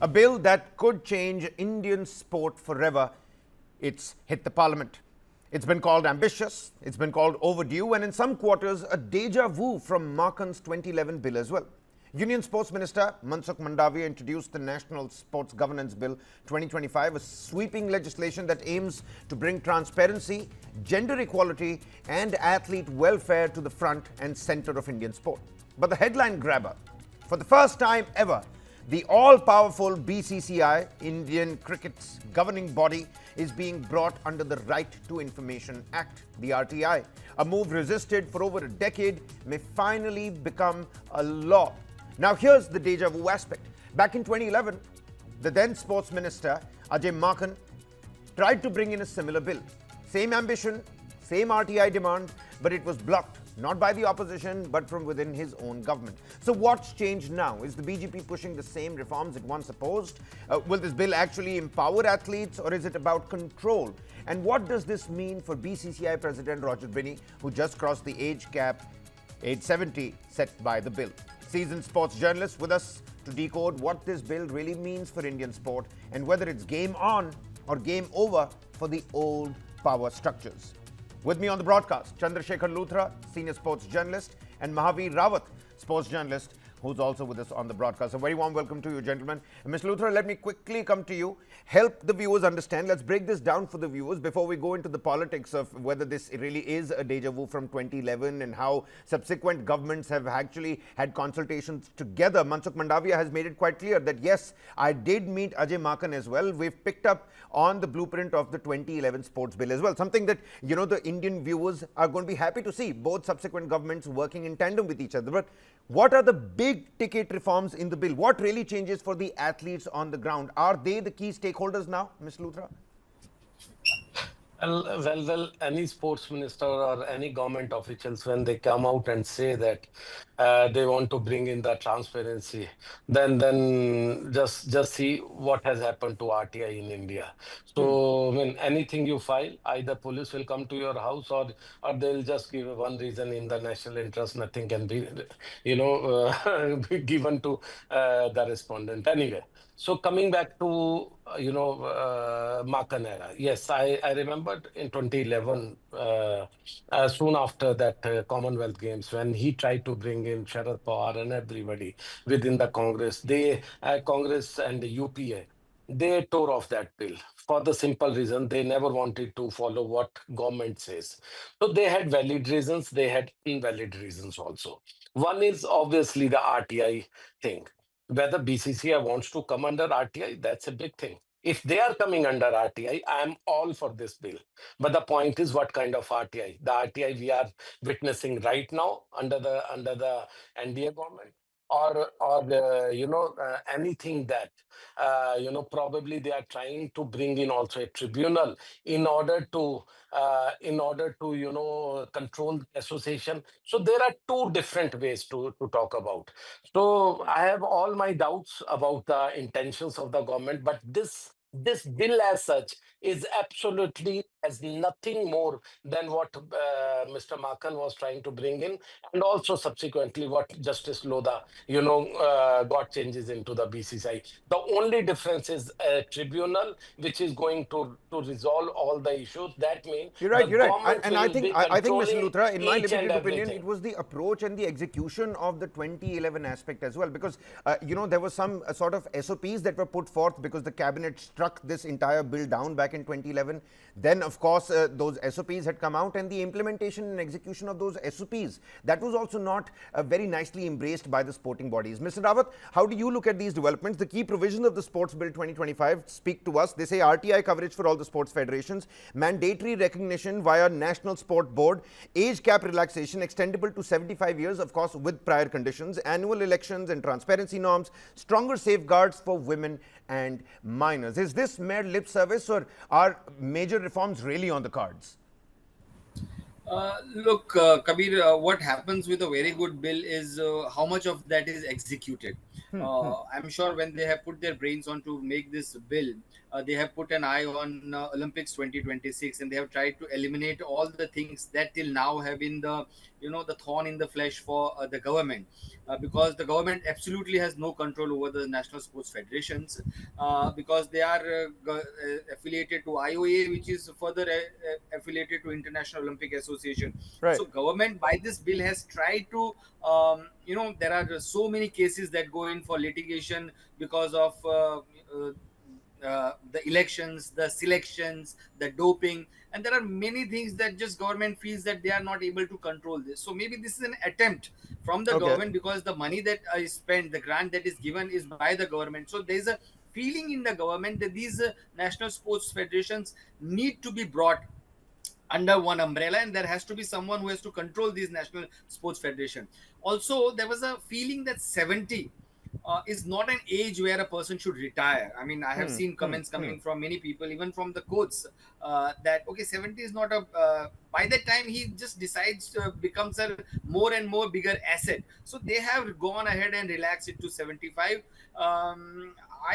A bill that could change Indian sport forever. It's hit the parliament. It's been called ambitious, it's been called overdue, and in some quarters, a deja vu from Maken's 2011 bill as well. Union Sports Minister Mansukh Mandaviya introduced the National Sports Governance Bill 2025, a sweeping legislation that aims to bring transparency, gender equality, and athlete welfare to the front and center of Indian sport. But the headline grabber, for the first time ever, the all-powerful BCCI, Indian cricket's governing body, is being brought under the Right to Information Act, the RTI. A move resisted for over a decade may finally become a law. Now here's the deja vu aspect. Back in 2011, the then Sports Minister Ajay Maken tried to bring in a similar bill. Same ambition, same RTI demand, but it was blocked. Not by the opposition, but from within his own government. So what's changed now? Is the BJP pushing the same reforms it once opposed? Will this bill actually empower athletes, or is it about control? And what does this mean for BCCI President Roger Binny, who just crossed the age cap, age 70, set by the bill? Seasoned sports journalist with us to decode what this bill really means for Indian sport and whether it's game on or game over for the old power structures. With me on the broadcast, Chandrasekhar Luthra, senior sports journalist, and Mahavir Rawat, sports journalist, who's also with us on the broadcast. A very warm welcome to you, gentlemen. And Mr. Luthra, let me quickly come to you. Help the viewers understand. Let's break this down for the viewers before we go into the politics of whether this really is a deja vu from 2011 and how subsequent governments have actually had consultations together. Mansukh Mandaviya has made it quite clear that, yes, I did meet Ajay Maken as well. We've picked up on the blueprint of the 2011 sports bill as well. Something that, you know, the Indian viewers are going to be happy to see, both subsequent governments working in tandem with each other. But what are the big ticket reforms in the bill? What really changes for the athletes on the ground? Are they the key stakeholders now, Ms. Luthra? Well, any sports minister or any government officials, when they come out and say that they want to bring in the transparency, then just see what has happened to RTI in India. So when anything you file, either police will come to your house or they'll just give one reason in the national interest. Nothing can be, be given to the respondent anyway. So coming back to Maken era, yes, I remembered in 2011, soon after that Commonwealth Games, when he tried to bring in Sharad Pawar and everybody within the Congress, Congress and the UPA, they tore off that bill for the simple reason they never wanted to follow what government says. So they had valid reasons, they had invalid reasons also. One is obviously the RTI thing. Whether BCCI wants to come under RTI, that's a big thing. If they are coming under RTI, I am all for this bill. But the point is, what kind of RTI? The RTI we are witnessing right now under the NDA government, or anything that probably they are trying to bring in also a tribunal in order to control the association. So there are two different ways to talk about. So I have all my doubts about the intentions of the government, but this bill as such is absolutely has nothing more than what Mr. Maken was trying to bring in, and also subsequently what Justice Lodha, got changes into the BCCI. The only difference is a tribunal which is going to resolve all the issues. That means You're right. And I will think, be Mr. Luthra, in my each and limited opinion, everything. it was the approach and the execution of the 2011 aspect as well. Because, there was some sort of SOPs that were put forth because the cabinet struck this entire bill down back in 2011. Then, of course, those SOPs had come out, and the implementation and execution of those SOPs, that was also not very nicely embraced by the sporting bodies. Mr. Rawat, how do you look at these developments? The key provisions of the Sports Bill 2025 speak to us. They say RTI coverage for all the sports federations, mandatory recognition via National Sport Board, age cap relaxation extendable to 75 years, of course, with prior conditions, annual elections and transparency norms, stronger safeguards for women and minors. Is this mere lip service, or are major reforms really on the cards? Look, Kabir, what happens with a very good bill is how much of that is executed. I'm sure when they have put their brains on to make this bill, they have put an eye on Olympics 2026, and they have tried to eliminate all the things that till now have been the thorn in the flesh for the government. because the government absolutely has no control over the national sports federations, because they are affiliated to IOA, which is further affiliated to International Olympic Association. Right. So government by this bill has tried to, there are so many cases that go in for litigation because of the elections, the selections, the doping, and there are many things that just government feels that they are not able to control this. So maybe this is an attempt from the Okay. government, because the money that is spent, the grant that is given is by the government. So there is a feeling in the government that these national sports federations need to be brought under one umbrella, and there has to be someone who has to control these national sports federation. Also, there was a feeling that 70 is not an age where a person should retire. I mean, I have seen comments coming from many people, even from the courts, that okay, 70 is not a by that time he just decides to becomes a more and more bigger asset. So they have gone ahead and relaxed it to 75.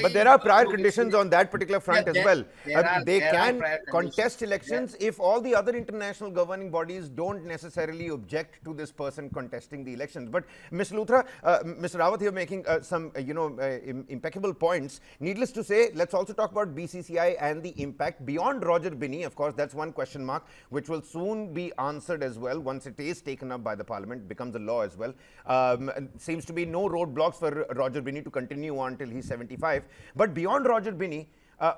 But I there are prior look, conditions on that particular front as well. They there are can prior contest conditions. elections if all the other international governing bodies don't necessarily object to this person contesting the elections. But Ms. Luthra, Mr. Rawat here making some impeccable points. Needless to say, let's also talk about BCCI and the impact beyond Roger Binny. Of course, that's one question mark which will soon be answered as well once it is taken up by the Parliament, becomes a law as well. Seems to be no roadblocks for Roger Binny to continue on till he's 75. But beyond Roger Binny,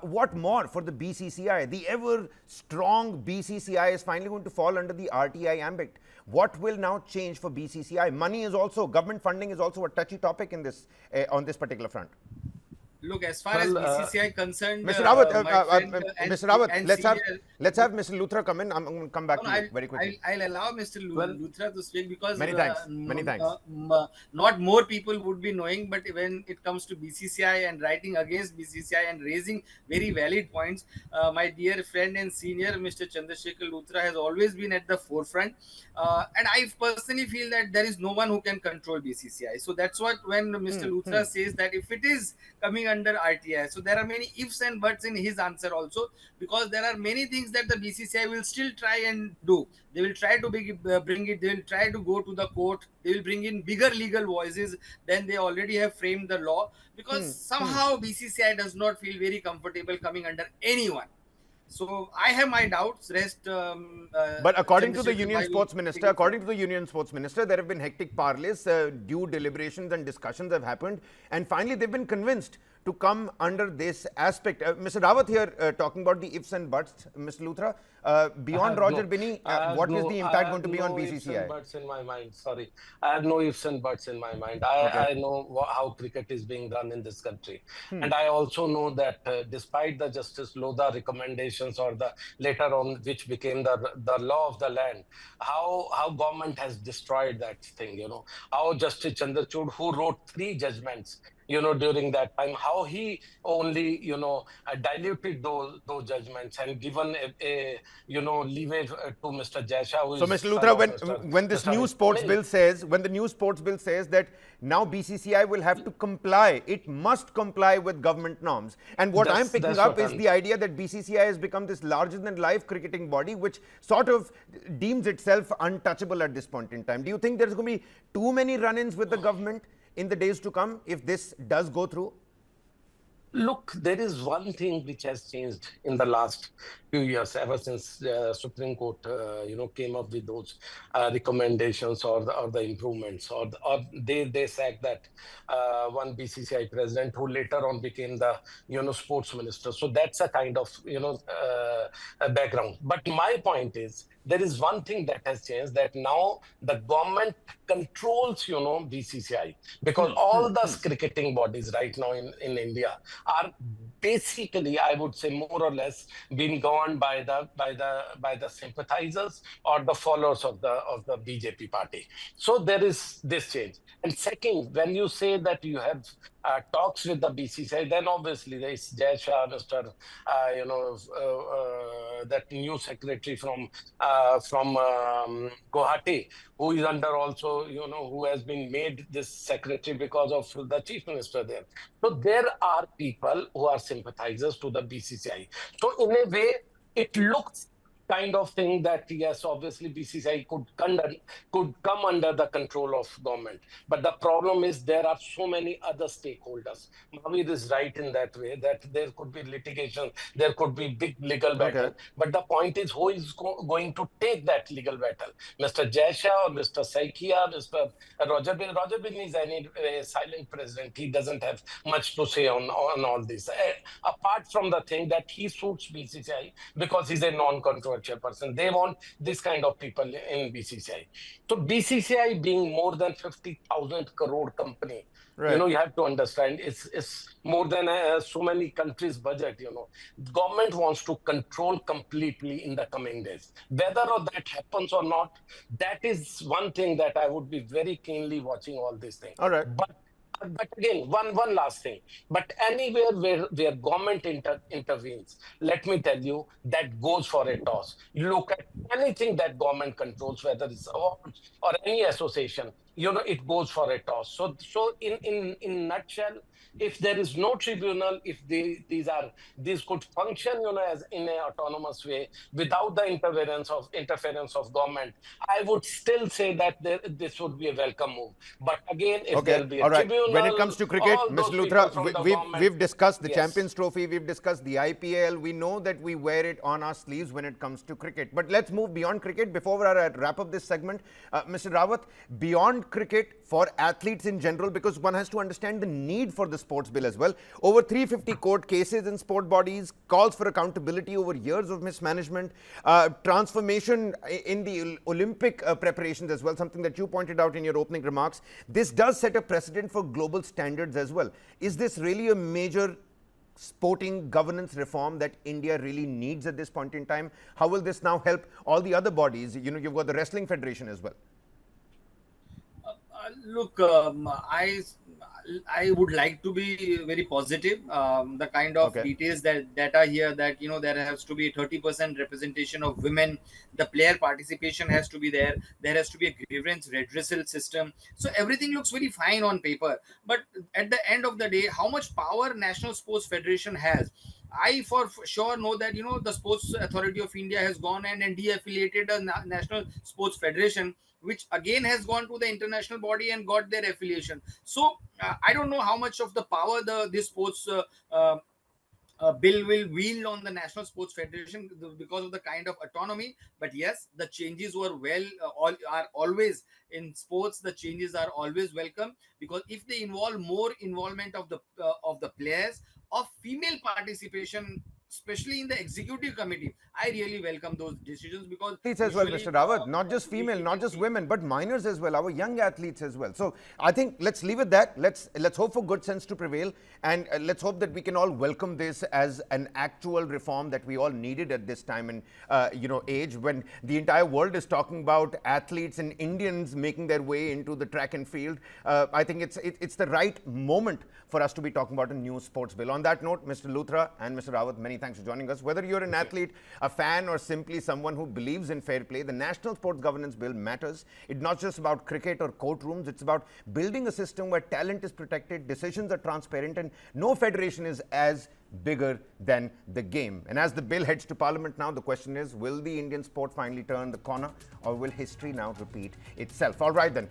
what more for the BCCI? The ever strong BCCI is finally going to fall under the RTI ambit. What will now change for BCCI? Money is also, government funding is also a touchy topic in this on this particular front. Look, as far as BCCI concerned, Mr. Rawat, my friend, Mr. Rawat, and let's senior, have Mr. Luthra come in. I'm going to come back to you very quickly. I'll allow Mr. Luthra to speak, because Many thanks. Many thanks. Not more people would be knowing, but when it comes to BCCI and writing against BCCI and raising very valid points, my dear friend and senior, Mr. Chandrasekhar Luthra, has always been at the forefront. And I personally feel that there is no one who can control BCCI. So that's what when Mr. Luthra says that if it is coming under RTI, so there are many ifs and buts in his answer also, because there are many things that the BCCI will still try and do. They will try to bring it, they will try to go to the court, they will bring in bigger legal voices than they already have framed the law, because somehow BCCI does not feel very comfortable coming under anyone. So I have my doubts. But according to the Union Sports Minister, there have been hectic parleys, due deliberations and discussions have happened, and finally they've been convinced to come under this aspect. Mr. Rawat here talking about the ifs and buts. Mr. Luthra, beyond Roger Binny, what is the impact going to be on BCCI? Ifs and buts in my mind. Sorry, I have no ifs and buts in my mind. I know how cricket is being done in this country, and I also know that despite the Justice Lodha recommendations, or the later on which became the law of the land, how government has destroyed that thing. How Justice Chandrachud, who wrote 3 judgments, during that time, how he only, diluted those judgments and given a leeway to Mr. Jaisha. So, Mr. Luthra, when this new sports bill says, that now BCCI will have to comply, it must comply with government norms. And what I'm picking up is the idea that BCCI has become this larger than life cricketing body, which sort of deems itself untouchable at this point in time. Do you think there's going to be too many run-ins with the government in the days to come if this does go through? Look, there is one thing which has changed in the last few years, ever since Supreme Court, came up with those recommendations or the improvements, or they sacked that one BCCI president who later on became the sports minister. So that's a kind of a background. But my point is, there is one thing that has changed, that now the government controls, BCCI, because all the cricketing bodies right now in India are basically, I would say, more or less being governed by the sympathizers or the followers of the BJP party. So there is this change. And second, when you say that you have talks with the BCCI, then obviously there is Jai Shah, Mr. That new secretary from Guwahati, who is under also, who has been made this secretary because of the chief minister there. So there are people who are sympathizers to the BCCI. So in a way, it looks kind of thing that, yes, obviously BCCI could come under the control of government. But the problem is there are so many other stakeholders. Mahavir is right in that way, that there could be litigation, there could be big legal battle. Okay. But the point is, who is going to take that legal battle? Mr. Jaisha or Mr. Saikia, Mr. Roger Binny? Roger Binny is a silent president. He doesn't have much to say on all this. Apart from the thing that he suits BCCI because he's a non-controversial person. They want this kind of people in BCCI. So BCCI being more than 50,000 crore company, Right. you know, you have to understand it's more than so many countries' budget. You know, government wants to control completely in the coming days. Whether or that happens or not, that is one thing that I would be very keenly watching all these things. All right. But again, one last thing. But anywhere where government intervenes, let me tell you, that goes for a toss. You look at anything that government controls, whether it's awards or any association, you know, it goes for a toss. So in nutshell, if there is no tribunal, if these could function, you know, as in an autonomous way without the interference of government, I would still say that this would be a welcome move. But again, if there will be a tribunal, when it comes to cricket, all those Mr. people from the Luthra, government- we've discussed the Yes. Champions Trophy, we've discussed the IPL. We know that we wear it on our sleeves when it comes to cricket. But let's move beyond cricket. Before I wrap up this segment, Mr. Rawat, beyond cricket, for athletes in general, because one has to understand the need for the sports bill as well. Over 350 court cases in sport bodies, calls for accountability over years of mismanagement, transformation in the Olympic preparations as well, something that you pointed out in your opening remarks. This does set a precedent for global standards as well. Is this really a major sporting governance reform that India really needs at this point in time? How will this now help all the other bodies? You know, you've got the Wrestling Federation as well. Look, I would like to be very positive. The kind of Okay. details that are here, that, you know, there has to be 30% representation of women. The player participation has to be there. There has to be a grievance redressal system. So everything looks very fine on paper. But at the end of the day, how much power National Sports Federation has? I for sure know that, you know, the Sports Authority of India has gone and de-affiliated a National Sports Federation, which again has gone to the international body and got their affiliation. So I don't know how much of the power this sports bill will wield on the National Sports Federation because of the kind of autonomy. But yes, the changes were are always in sports. The changes are always welcome, because if they involve more involvement of the players, of female participation, especially in the executive committee, I really welcome those decisions, because Athletes as well, usually, Mr. Rawat, not just female, not just women, but minors as well, our young athletes as well. So I think let's leave it that. Let's hope for good sense to prevail, and let's hope that we can all welcome this as an actual reform that we all needed at this time and age, when the entire world is talking about athletes and Indians making their way into the track and field. I think it's the right moment for us to be talking about a new sports bill. On that note, Mr. Luthra and Mr. Rawat, many thanks for joining us. Whether you're an athlete, a fan, or simply someone who believes in fair play, the National Sports Governance Bill matters. It's not just about cricket or courtrooms. It's about building a system where talent is protected, decisions are transparent, and no federation is as bigger than the game. And as the bill heads to Parliament now, the question is, will the Indian sport finally turn the corner, or will history now repeat itself? All right then.